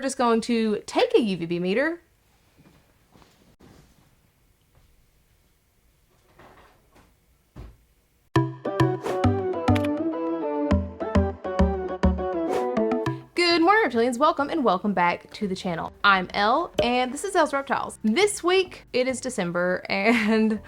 We're just going to take a UVB meter. Good morning, Reptilians. Welcome back to the channel. I'm Elle, and this is Elle's Reptiles. This week, it is December, and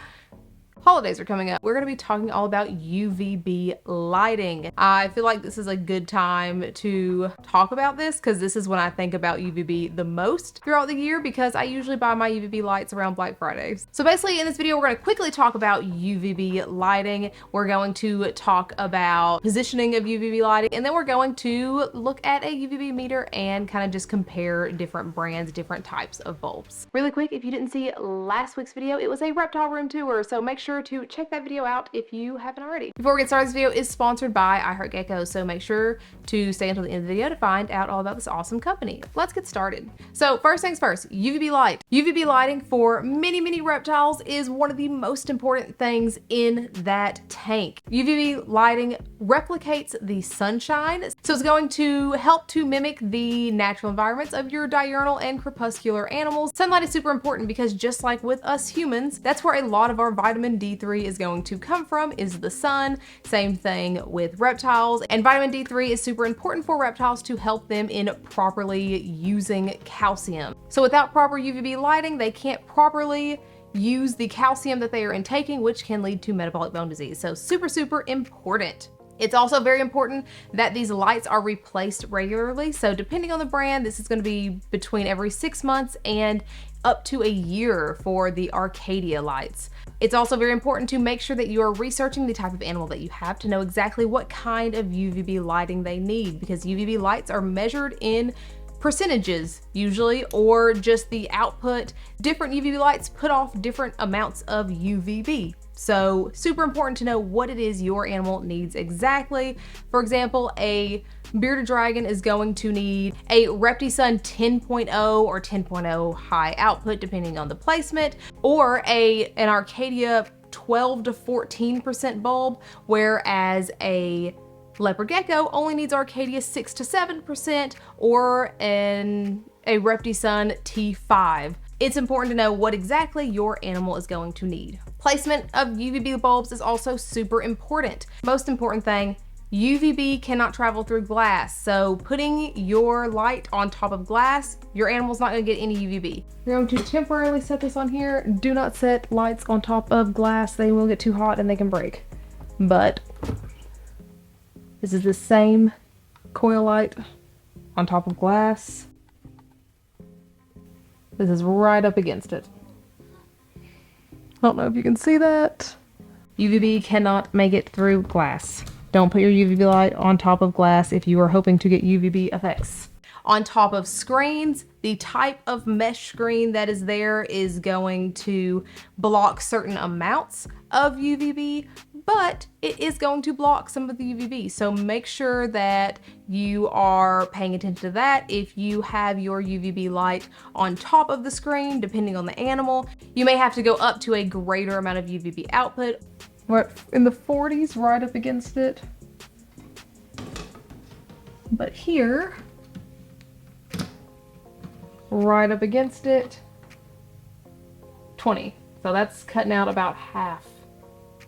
holidays are coming up. We're going to be talking all about UVB lighting. I feel like this is a good time to talk about this because this is when I think about UVB the most throughout the year, because I usually buy my UVB lights around Black Fridays. So basically in this video, we're going to quickly talk about UVB lighting. We're going to talk about positioning of UVB lighting, and then we're going to look at a UVB meter and kind of just compare different brands, different types of bulbs. Really quick, if you didn't see last week's video, it was a reptile room tour, so make sure to check that video out if you haven't already. Before we get started, this video is sponsored by Reptile Gecko, so make sure to stay until the end of the video to find out all about this awesome company. Let's get started. So first things first, UVB light. UVB lighting for many reptiles is one of the most important things in that tank. UVB lighting replicates the sunshine, so it's going to help to mimic the natural environments of your diurnal and crepuscular animals. Sunlight is super important because just like with us humans, that's where a lot of our vitamin D3 is going to come from, is the sun. Same thing with reptiles, and vitamin D3 is super important for reptiles to help them in properly using calcium. So without proper UVB lighting, they can't properly use the calcium that they are intaking, which can lead to metabolic bone disease. So super important. It's also very important that these lights are replaced regularly. So depending on the brand, this is going to be between every 6 months and up to a year for the Arcadia lights. It's also very important to make sure that you are researching the type of animal that you have to know exactly what kind of UVB lighting they need, because UVB lights are measured in percentages usually, or just the output. Different UVB lights put off different amounts of UVB. So super important to know what it is your animal needs exactly. For example, a bearded dragon is going to need a Reptisun 10.0 or 10.0 high output depending on the placement, or an Arcadia 12 to 14% bulb, whereas a Leopard Gecko only needs Arcadia 6 to 7%, or a Reptisun T5. It's important to know what exactly your animal is going to need. Placement of UVB bulbs is also super important. Most important thing, UVB cannot travel through glass, so putting your light on top of glass, your animal's not going to get any UVB. You're going to temporarily set this on here. Do not set lights on top of glass. They will get too hot and they can break. But this is the same coil light on top of glass. This is right up against it. I don't know if you can see that. UVB cannot make it through glass. Don't put your UVB light on top of glass if you are hoping to get UVB effects. On top of screens, the type of mesh screen that is there is going to block certain amounts of UVB, but it is going to block some of the UVB. So make sure that you are paying attention to that. If you have your UVB light on top of the screen, depending on the animal, you may have to go up to a greater amount of UVB output. We're in the 40s, right up against it. But here, right up against it, 20. So that's cutting out about half,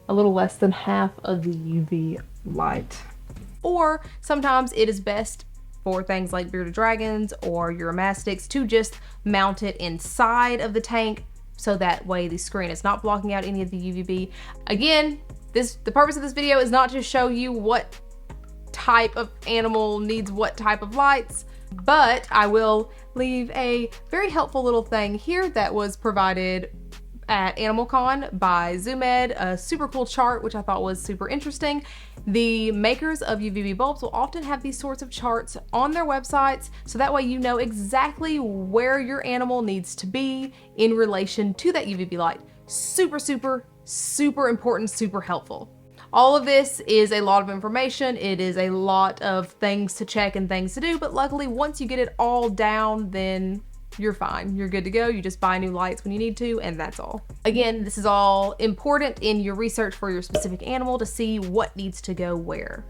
a little less than half of the UV light. Or sometimes it is best for things like bearded dragons or Uromastyx to just mount it inside of the tank, so that way the screen is not blocking out any of the UVB. Again, the purpose of this video is not to show you what type of animal needs what type of lights, but I will leave a very helpful little thing here that was provided at AnimalCon by ZoomEd, a super cool chart which I thought was super interesting. The makers of UVB bulbs will often have these sorts of charts on their websites, so that way you know exactly where your animal needs to be in relation to that UVB light. Super important, super helpful. All of this is a lot of information. It is a lot of things to check and things to do, but luckily once you get it all down, then you're fine. You're good to go. You just buy new lights when you need to, and that's all. Again, this is all important in your research for your specific animal to see what needs to go where.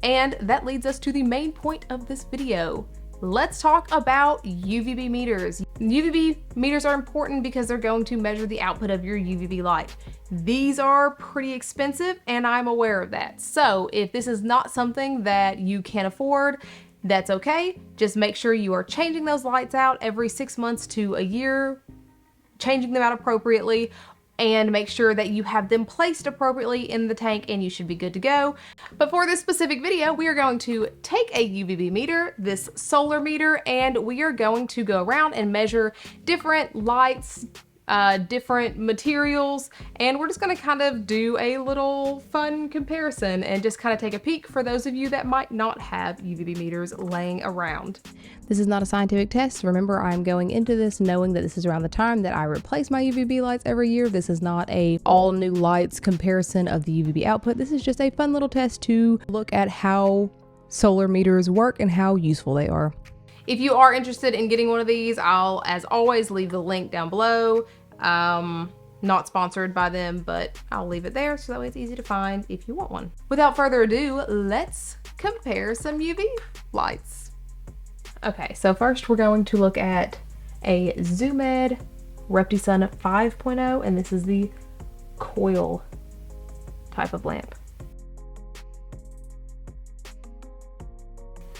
And that leads us to the main point of this video, let's talk about UVB meters. UVB meters are important because they're going to measure the output of your UVB light. These are pretty expensive, and I'm aware of that. So if this is not something that you can afford, that's okay. Just make sure you are changing those lights out every 6 months to a year, changing them out appropriately, and make sure that you have them placed appropriately in the tank, and you should be good to go. But for this specific video, we are going to take a UVB meter, this SolarMeter, and we are going to go around and measure different lights, different materials, and we're just going to kind of do a little fun comparison and just kind of take a peek for those of you that might not have UVB meters laying around. This is not a scientific test. Remember, I'm going into this knowing that this is around the time that I replace my UVB lights every year. This is not a all new lights comparison of the UVB output. This is just a fun little test to look at how solar meters work and how useful they are. If you are interested in getting one of these, I'll, as always, leave the link down below. Not sponsored by them, but I'll leave it there so that way it's easy to find if you want one. Without further ado, let's compare some UV lights. Okay, so first we're going to look at a Zoomed Reptisun 5.0, and this is the coil type of lamp.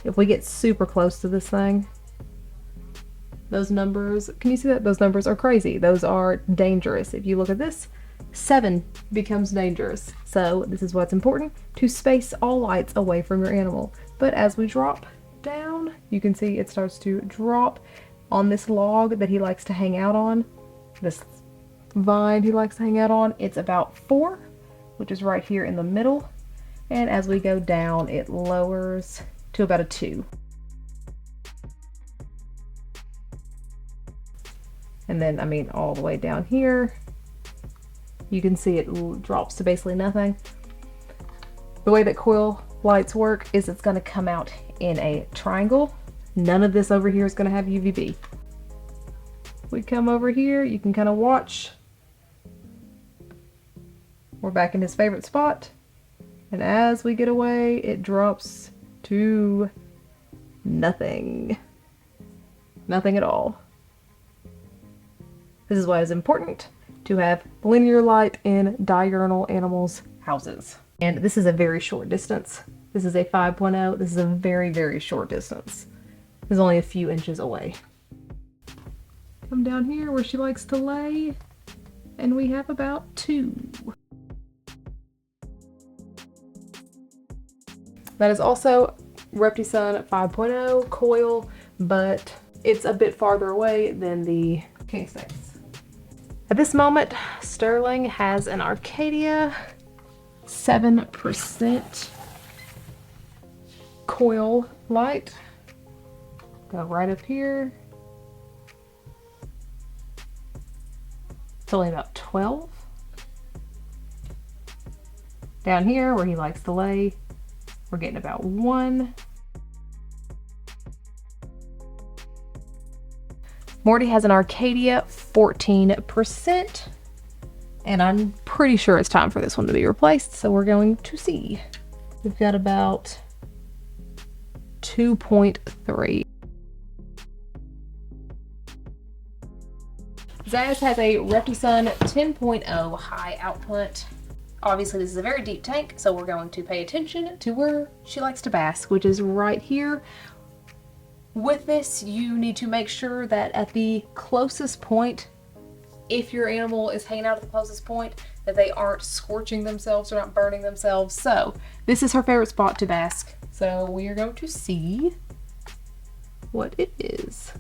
If we get super close to this thing, those numbers, can you see that? Those numbers are crazy. Those are dangerous. If you look at this, 7 becomes dangerous. So this is what's important, to space all lights away from your animal. But as we drop down, you can see it starts to drop on this log that he likes to hang out on. This vine he likes to hang out on. It's about 4, which is right here in the middle. And as we go down, it lowers to about a 2. And then, I mean, all the way down here, you can see it drops to basically nothing. The way that coil lights work is it's going to come out in a triangle. None of this over here is going to have UVB. We come over here, you can kind of watch. We're back in his favorite spot. And as we get away, it drops to nothing. Nothing at all. This is why it's important to have linear light in diurnal animals' houses. And this is a very short distance. This is a 5.0. This is a very, very short distance. This is only a few inches away. Come down here where she likes to lay, and we have about 2. That is also Reptisun 5.0 coil, but it's a bit farther away than the King Snakes. At this moment, Sterling has an Arcadia 7% coil light. Go right up here. It's only about 12. Down here where he likes to lay, we're getting about 1. Morty has an Arcadia 14%, and I'm pretty sure it's time for this one to be replaced, so we're going to see. We've got about 2.3. Zaz has a Reptisun 10.0 high output. Obviously this is a very deep tank, so we're going to pay attention to where she likes to bask, which is right here. With this, you need to make sure that at the closest point, if your animal is hanging out at the closest point, that they aren't scorching themselves or not burning themselves. So this is her favorite spot to bask. So we are going to see what it is.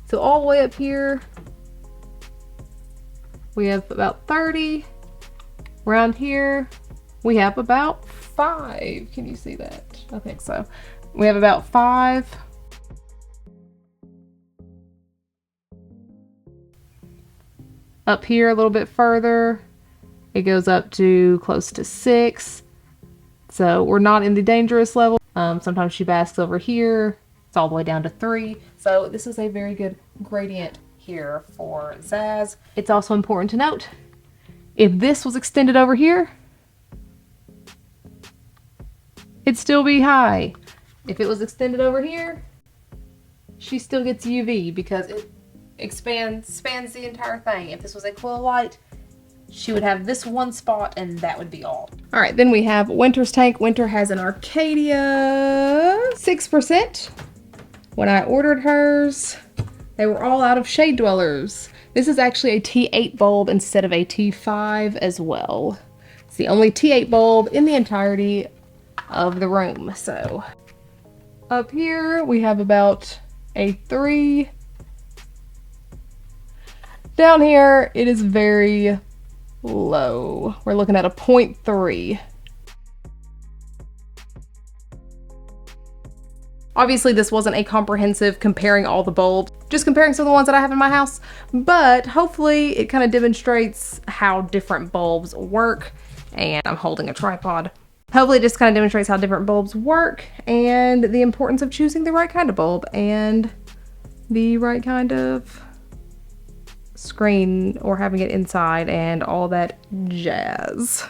So all the way up here, we have about 30. Around here, we have about 5. Can you see that? I think so. We have about 5. Up here a little bit further, it goes up to close to 6. So we're not in the dangerous level. Sometimes she basks over here. It's all the way down to 3. So this is a very good gradient here for Zaz. It's also important to note, if this was extended over here, it'd still be high. If it was extended over here, she still gets UV because it spans the entire thing. If this was a coil light, she would have this one spot and that would be all. All right, then we have Winter's tank. Winter has an Arcadia 6%. When I ordered hers, they were all out of shade dwellers. This is actually a T8 bulb instead of a T5 as well. It's the only T8 bulb in the entirety of the room. So up here we have about a 3. Down here it is very low. We're looking at a 0.3. Obviously this wasn't a comprehensive comparing all the bulbs, just comparing some of the ones that I have in my house, but hopefully it kind of demonstrates how different bulbs work. And I'm holding a tripod. Hopefully it just kind of demonstrates how different bulbs work and the importance of choosing the right kind of bulb and the right kind of screen or having it inside and all that jazz.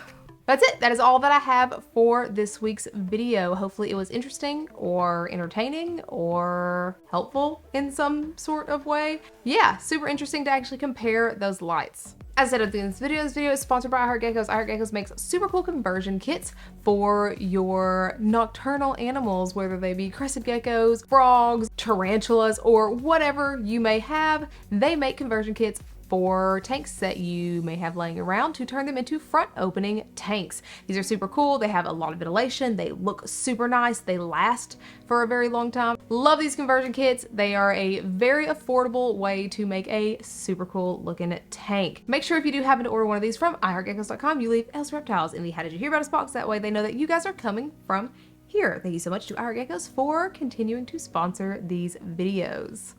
That's it. That is all that I have for this week's video. Hopefully it was interesting or entertaining or helpful in some sort of way. Yeah, super interesting to actually compare those lights. As I said at the end of this video is sponsored by iHeartGeckos. iHeartGeckos makes super cool conversion kits for your nocturnal animals, whether they be crested geckos, frogs, tarantulas, or whatever you may have. They make conversion kits for tanks that you may have laying around to turn them into front opening tanks. These are super cool. They have a lot of ventilation. They look super nice. They last for a very long time. Love these conversion kits. They are a very affordable way to make a super cool looking tank. Make sure if you do happen to order one of these from iHeartGeckos.com, you leave Elle's Reptiles in the How Did You Hear About Us box. That way they know that you guys are coming from here. Thank you so much to iHeartGeckos for continuing to sponsor these videos.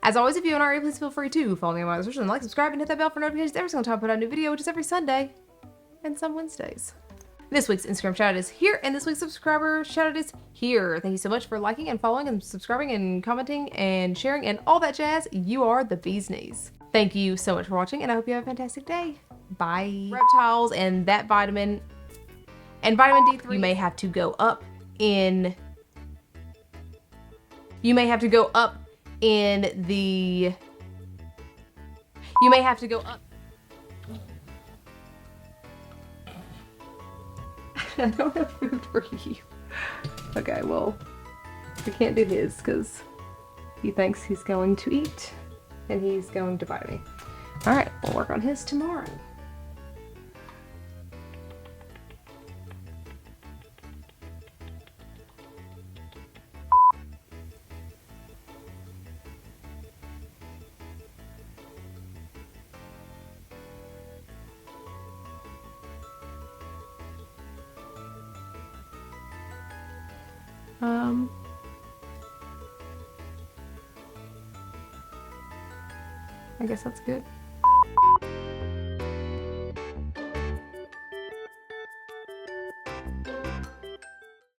As always, if you haven't already, please feel free to follow me on my socials and like, subscribe, and hit that bell for notifications every single time I put out a new video, which is every Sunday and some Wednesdays. This week's Instagram shout out is here, and this week's subscriber shout out is here. Thank you so much for liking and following and subscribing and commenting and sharing and all that jazz. You are the bee's knees. Thank you so much for watching, and I hope you have a fantastic day. Bye. Reptiles and that vitamin and vitamin D3. You may have to go up in the you may have to go up I don't have food for you. Okay, well, we can't do his because he thinks he's going to eat and he's going to bite me. All right, we'll work on his tomorrow. I guess that's good.